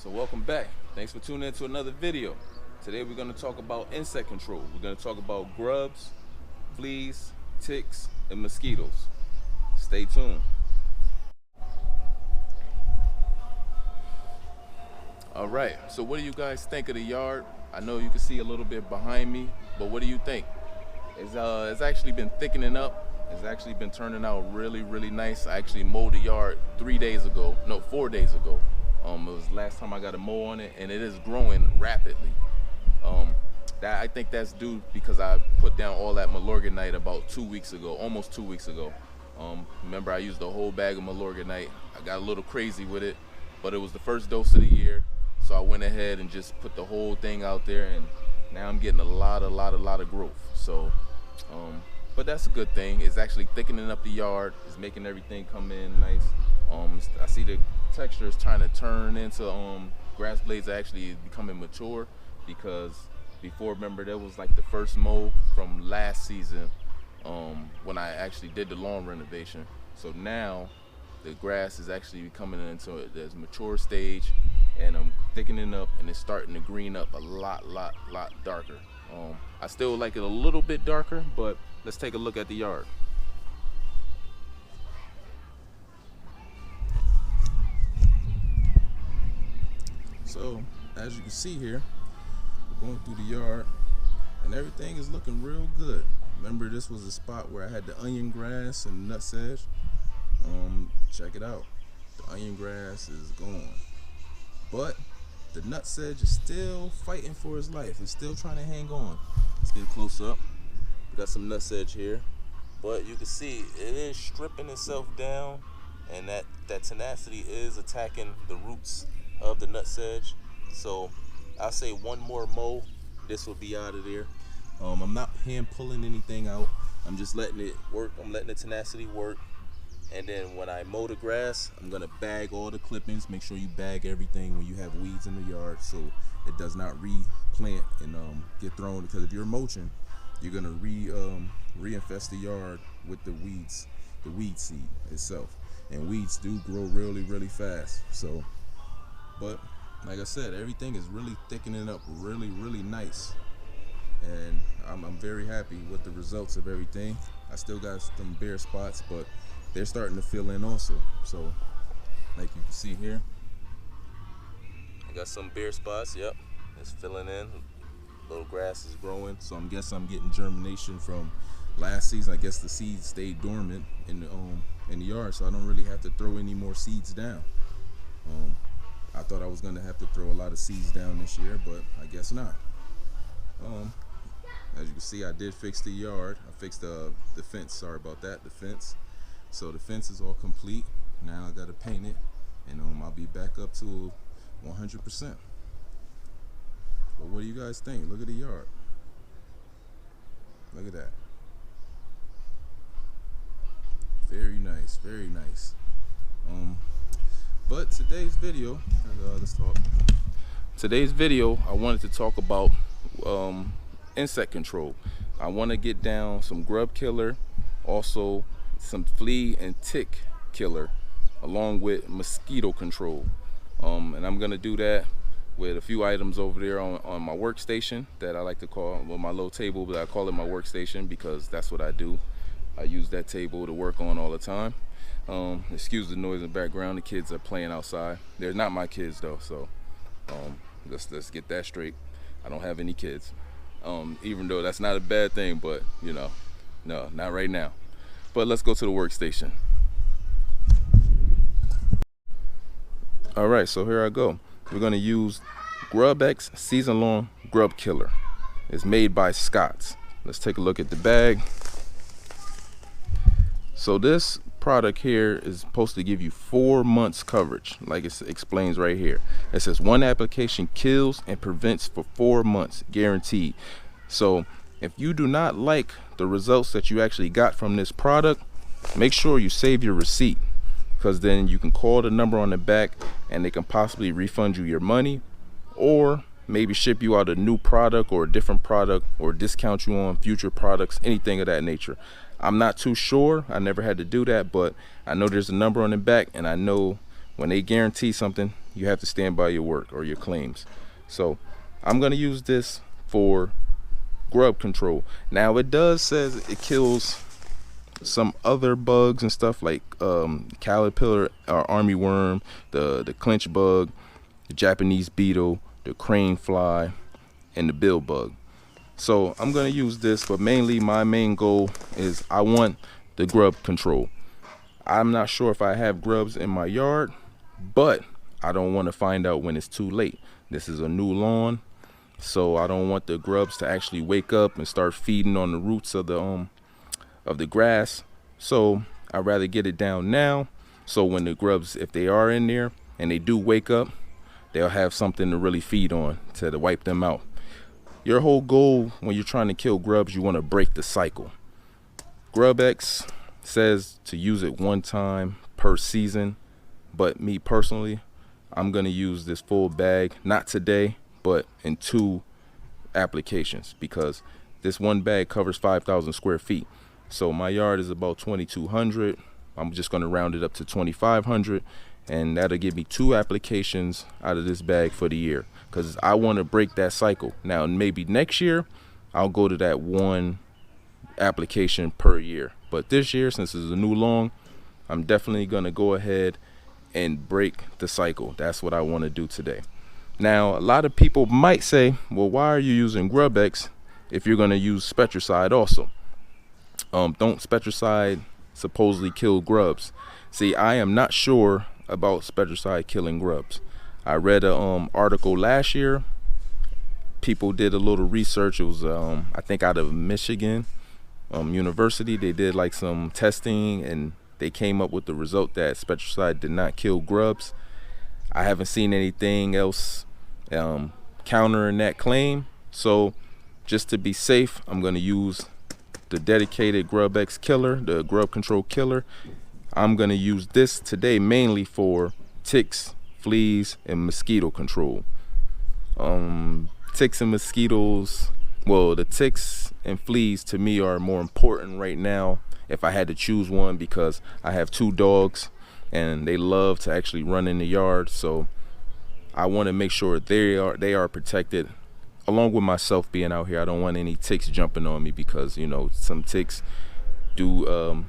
So welcome back. Thanks for tuning in to another video. Today we're going to talk about insect control. We're going to talk about grubs, fleas, ticks, and mosquitoes. Stay tuned. All right, so what do you guys think of the yard? I know you can see a little bit behind me, but what do you think? It's actually been thickening up. It's actually been turning out really nice. I actually mowed the yard 4 days ago. It was the last time I got a mow on it, and it is growing rapidly. I think that's due because I put down all that Milorganite about 2 weeks ago, almost 2 weeks ago. Remember, I used a whole bag of Milorganite. I got a little crazy with it, but it was the first dose of the year, so I went ahead and just put the whole thing out there, and now I'm getting a lot of growth. So, but that's a good thing. It's actually thickening up the yard. It's making everything come in nice. I see the texture is trying to turn into grass blades are actually becoming mature, because before, remember, that was like the first mow from last season when I actually did the lawn renovation. So now the grass is actually becoming into this mature stage, and I'm thickening up, and it's starting to green up a lot darker. I still like it a little bit darker, but let's take a look at the yard. So as you can see here, we're going through the yard, and everything is looking real good. Remember, this was a spot where I had the onion grass and nut sedge. Check it out. The onion grass is gone, but the nut sedge is still fighting for his life. It's still trying to hang on. Let's get close up. We got some nut sedge here, but you can see it is stripping itself down, and that tenacity is attacking the roots of the nut sedge. So I'll say one more mow, this will be out of there. I'm not hand pulling anything out. I'm just letting it work. I'm letting the tenacity work. And then when I mow the grass, I'm gonna bag all the clippings. Make sure you bag everything when you have weeds in the yard, so it does not replant and get thrown. Because if you're mulching, you're gonna reinfest the yard with the weeds, the weed seed itself. And weeds do grow really fast. So, but like I said, everything is really thickening up really nice, and I'm very happy with the results of everything. I still got some bare spots, but they're starting to fill in also. So like you can see here, I got some bare spots. Yep, it's filling in. Little grass is growing, so I guess I'm getting germination from last season. I guess the seeds stayed dormant in the yard, so I don't really have to throw any more seeds down. I thought I was gonna have to throw a lot of seeds down this year, but I guess not. As you can see, I did fix the yard. I fixed the fence. Sorry about that, the fence. So the fence is all complete. Now I gotta paint it, and I'll be back up to 100%. But what do you guys think? Look at the yard. Look at that. Very nice, very nice. But today's video, let's talk. Today's video, I wanted to talk about insect control. I want to get down some grub killer, also some flea and tick killer, along with mosquito control. And I'm gonna do that with a few items over there on my workstation that I like to call, well, my little table, but I call it my workstation because that's what I do. I use that table to work on all the time. Excuse the noise in the background. The kids are playing outside. They're not my kids though, so let's get that straight. I don't have any kids, even though that's not a bad thing, but you know, no, not right now. But let's go to the workstation. All right, so here I go. We're gonna use Grubex season long grub killer. It's made by Scott's. Let's take a look at the bag. So this product here is supposed to give you 4 months coverage, like it explains right here. It says one application kills and prevents for 4 months, guaranteed. So if you do not like the results that you actually got from this product, make sure you save your receipt, because then you can call the number on the back and they can possibly refund you your money, or maybe ship you out a new product or a different product, or discount you on future products, anything of that nature. I'm not too sure. I never had to do that, but I know there's a number on the back, and I know when they guarantee something, you have to stand by your work or your claims. So I'm going to use this for grub control. Now it does says it kills some other bugs and stuff like caterpillar or armyworm, the clinch bug, the Japanese beetle, the crane fly, and the bill bug. So I'm going to use this, but mainly my main goal is I want the grub control. I'm not sure if I have grubs in my yard, but I don't want to find out when it's too late. This is a new lawn, so I don't want the grubs to actually wake up and start feeding on the roots of the grass. So I'd rather get it down now, so when the grubs, if they are in there and they do wake up, they'll have something to really feed on to wipe them out. Your whole goal when you're trying to kill grubs, you want to break the cycle. Grubex says to use it one time per season, but me personally, I'm going to use this full bag, not today, but in 2 applications, because this one bag covers 5,000 square feet. So my yard is about 2,200. I'm just going to round it up to 2,500, and that'll give me 2 applications out of this bag for the year, because I want to break that cycle. Now maybe next year I'll go to that 1 application per year, but this year, since it's a new lawn, I'm definitely going to go ahead and break the cycle. That's what I want to do today. Now a lot of people might say, well, why are you using Grubex if you're going to use Spectracide also? Don't Spectracide supposedly kill grubs? See, I am not sure about Spectracide killing grubs. I read a article last year. People did a little research. It was I think out of Michigan University. They did like some testing, and they came up with the result that Spectracide did not kill grubs. I haven't seen anything else countering that claim. So just to be safe, I'm going to use the dedicated Grubex killer, the grub control killer. I'm going to use this today mainly for ticks, fleas, and mosquito control. Ticks and mosquitoes, well, the ticks and fleas to me are more important right now if I had to choose one, because I have 2 dogs and they love to actually run in the yard. So I want to make sure they are protected, along with myself being out here. I don't want any ticks jumping on me, because you know some ticks do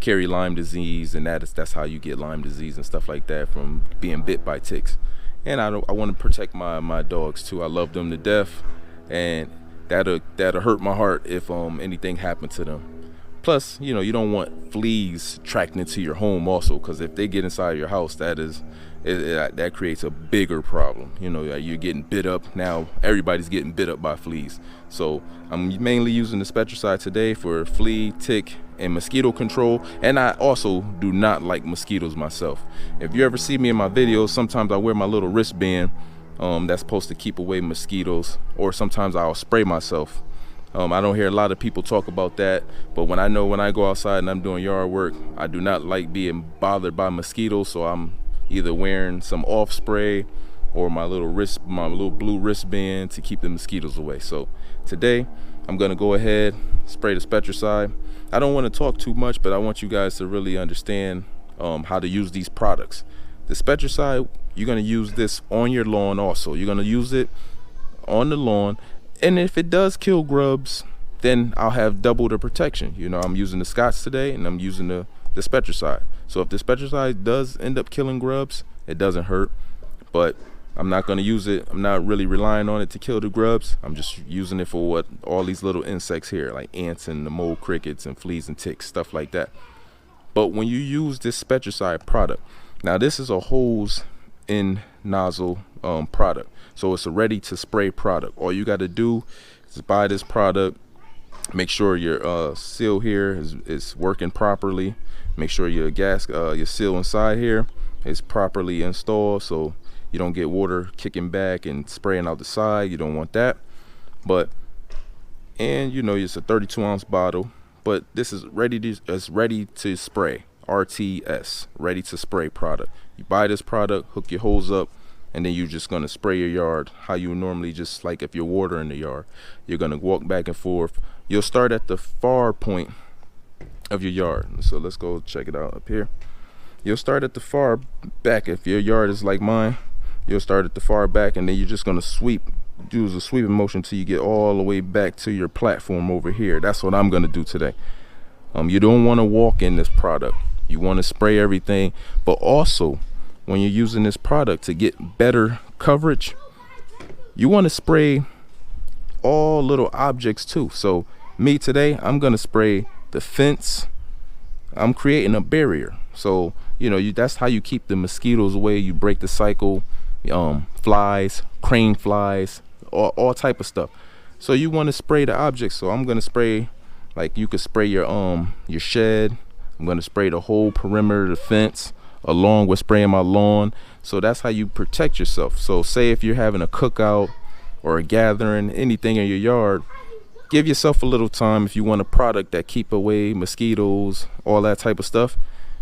carry Lyme disease, and that's how you get Lyme disease and stuff like that, from being bit by ticks. And I want to protect my dogs too. I love them to death, and that'll hurt my heart if anything happened to them. Plus, you know, you don't want fleas tracking into your home also, because if they get inside your house, that creates a bigger problem. You know, you're getting bit up. Now everybody's getting bit up by fleas. So I'm mainly using the Spectracide today for flea, tick, and mosquito control. And I also do not like mosquitoes myself. If you ever see me in my videos, sometimes I wear my little wristband that's supposed to keep away mosquitoes, or sometimes I'll spray myself. I don't hear a lot of people talk about that, but when I go outside and I'm doing yard work, I do not like being bothered by mosquitoes. So I'm either wearing some off spray or my little blue wristband to keep the mosquitoes away. So today I'm gonna go ahead, spray the Spectracide. I don't want to talk too much, but I want you guys to really understand how to use these products. The Spectracide, you're gonna use this on your lawn also. You're gonna use it on the lawn, and if it does kill grubs, then I'll have double the protection. You know, I'm using the Scots today, and I'm using the Spectracide. So if the Spectracide does end up killing grubs, it doesn't hurt, but I'm not going to use it. I'm not really relying on it to kill the grubs. I'm just using it for what all these little insects here, like ants and the mole crickets and fleas and ticks, stuff like that. But when you use this Spectracide product, now this is a hose in nozzle product, so it's a ready to spray product. All you got to do is buy this product, make sure your seal here is working properly, make sure your your seal inside here is properly installed, so you don't get water kicking back and spraying out the side. You don't want that. And you know, it's a 32-ounce bottle, but this is ready to spray. RTS, ready to spray product. You buy this product, hook your hose up, and then you're just going to spray your yard how you normally, just like if you're watering the yard. You're going to walk back and forth. You'll start at the far point of your yard. So let's go check it out up here. you'll start at the far back. If your yard is like mine, you'll start at the far back, and then you're just gonna sweep, use a sweeping motion till you get all the way back to your platform over here. That's what I'm gonna do today. You don't want to walk in this product. You want to spray everything, but also when you're using this product to get better coverage, you want to spray all little objects too. So me today, I'm gonna spray the fence. I'm creating a barrier, so you know, that's how you keep the mosquitoes away. You break the cycle. Flies, crane flies, all type of stuff. So you want to spray the objects. So I'm gonna spray, like you could spray your shed. I'm gonna spray the whole perimeter of the fence along with spraying my lawn. So that's how you protect yourself. So say if you're having a cookout or a gathering, anything in your yard, give yourself a little time. If you want a product that keep away mosquitoes, all that type of stuff,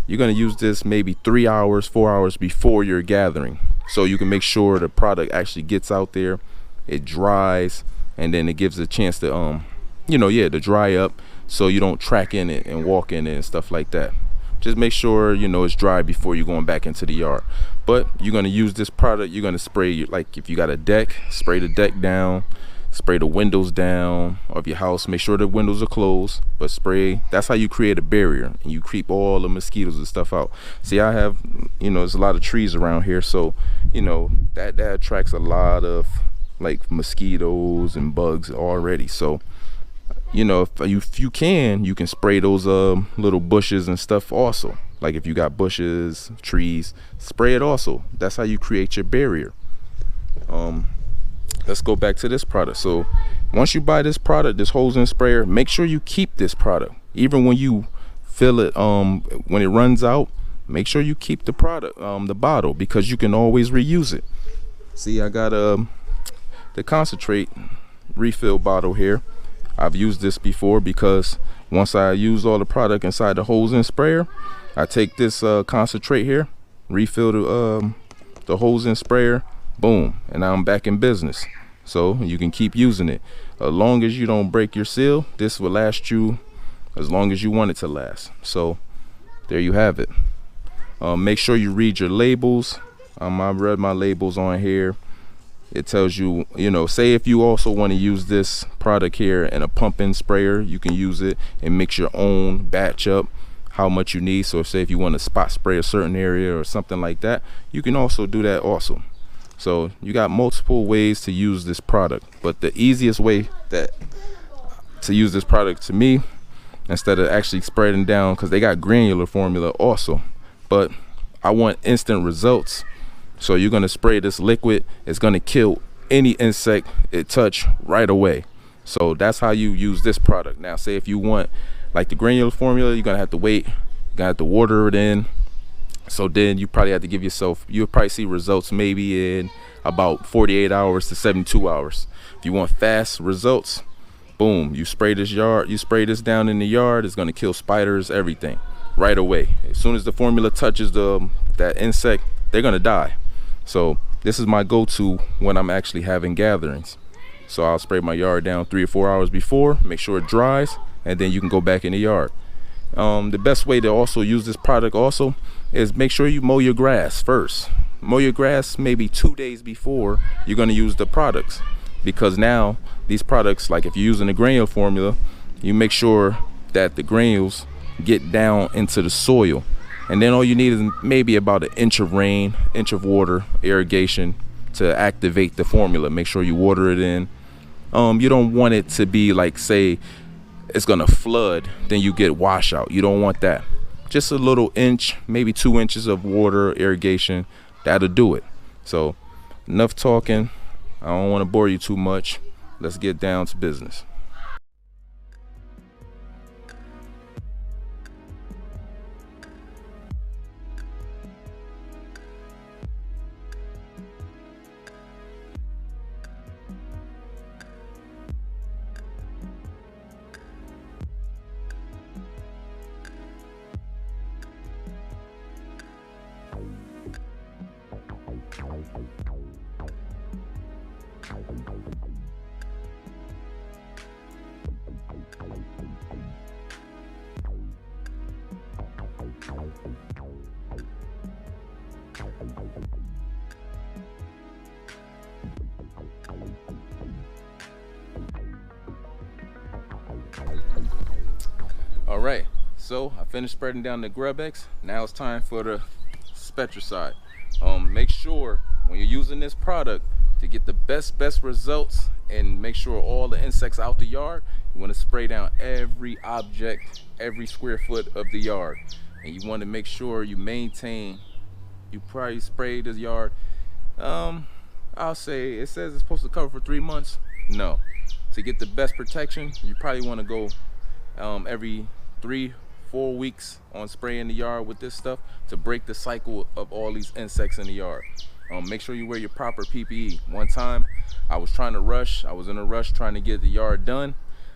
you're going to use this maybe 3 hours, 4 hours before your gathering, so you can make sure the product actually gets out there, it dries, and then it gives it a chance to to dry up, so you don't track in it and walk in it and stuff like that. Just make sure it's dry before you're going back into the yard. But you're going to use this product. You're going to spray, like if you got a deck, spray the deck down, spray the windows down of your house. Make sure the windows are closed, but spray. That's how you create a barrier, and you keep all the mosquitoes and stuff out. See, I have, there's a lot of trees around here, so that attracts a lot of like mosquitoes and bugs already. So if you can spray those little bushes and stuff also. Like if you got bushes, trees, spray it also. That's how you create your barrier. Let's go back to this product. So once you buy this product, this hose and sprayer, make sure you keep this product. Even when you fill it, when it runs out, make sure you keep the product, the bottle, because you can always reuse it. See, I got the concentrate refill bottle here. I've used this before because once I use all the product inside the hose and sprayer, I take this concentrate here, refill the hose and sprayer, boom, and now I'm back in business. So you can keep using it. As long as you don't break your seal, this will last you as long as you want it to last. So there you have it. Make sure you read your labels. I read my labels on here. It tells you, say if you also want to use this product here in a pump-in sprayer, you can use it and mix your own batch up how much you need. So say if you want to spot spray a certain area or something like that, you can also do that also. So you got multiple ways to use this product, but the easiest way to use this product to me, instead of actually spreading down, because they got granular formula also, but I want instant results. So you're going to spray this liquid. It's going to kill any insect it touch right away. So that's how you use this product. Now say if you want like the granular formula, you're going to have to wait. You're going to have to water it in. So then you probably have to give yourself, you'll probably see results maybe in about 48 hours to 72 hours. If you want fast results, boom, you spray this down in the yard. It's going to kill spiders, everything right away. As soon as the formula touches that insect, they're going to die. So this is my go-to when I'm actually having gatherings. So I'll spray my yard down 3 or 4 hours before, make sure it dries, and then you can go back in the yard. The best way to also use this product also is make sure you mow your grass first. Mow your grass maybe 2 days before you're going to use the products, because now these products, like if you're using the granule formula, you make sure that the granules get down into the soil, and then all you need is maybe about an inch of rain, inch of water, irrigation to activate the formula. Make sure you water it in. You don't want it to be like, say it's gonna flood, then you get washout. You don't want that. Just a little inch, maybe 2 inches of water, irrigation, that'll do it. So enough talking. I don't want to bore you too much. Let's get down to business. So I finished spreading down the Grubex. Now it's time for the Spectracide. Make sure when you're using this product to get the best results and make sure all the insects out the yard, you want to spray down every object, every square foot of the yard, and you want to make sure you maintain. You probably spray the yard. I'll say it says it's supposed to cover for 3 months. No, to get the best protection, you probably want to go every 3-4 weeks on spraying the yard with this stuff to break the cycle of all these insects in the yard. Make sure you wear your proper PPE. One time I was trying to rush. I was in a rush trying to get the yard done.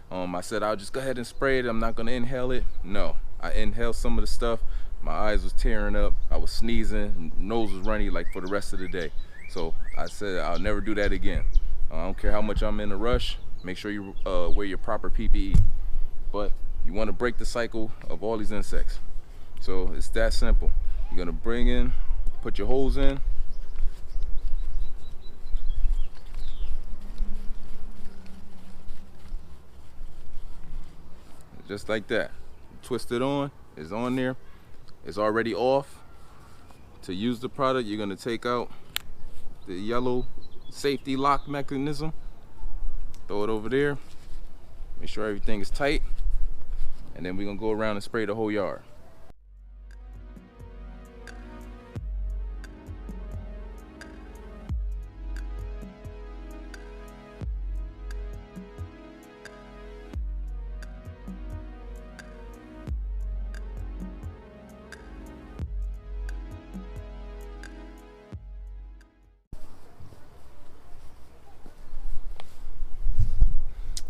I said I'll just go ahead and spray it. I'm not going to inhale it. No, I inhaled some of the stuff. My eyes was tearing up. I was sneezing. Nose was runny like for the rest of the day. So I said I'll never do that again. I don't care how much I'm in a rush. Make sure you wear your proper PPE. But you want to break the cycle of all these insects. So it's that simple. You're going to bring in, put your hose in. Just like that. Twist it on. It's on there. It's already off. To use the product, you're going to take out the yellow safety lock mechanism. Throw it over there. Make sure everything is tight. And then we're going to go around and spray the whole yard.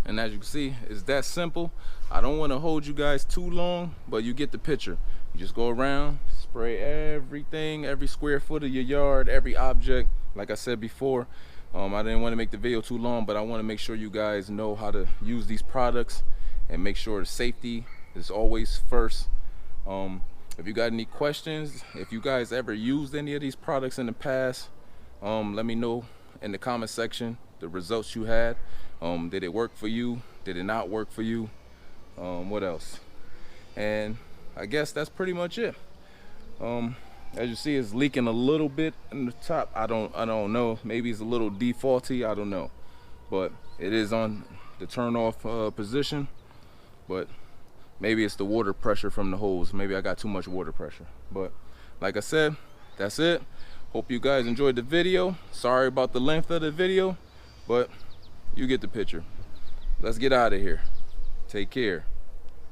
And as you can see, it's that simple. I don't want to hold you guys too long, but you get the picture. You just go around, spray everything, every square foot of your yard, every object. Like I said before, I didn't want to make the video too long, but I want to make sure you guys know how to use these products and make sure the safety is always first. If you got any questions, if you guys ever used any of these products in the past, let me know in the comment section the results you had. Did it work for you? Did it not work for you? What else? And I guess that's pretty much it. As you see, it's leaking a little bit in the top. I don't know. Maybe it's a little defaulty. I don't know. But it is on the turn off position. But maybe it's the water pressure from the hose. Maybe I got too much water pressure. But like I said, that's it. Hope you guys enjoyed the video. Sorry about the length of the video, but you get the picture. Let's get out of here. Take care.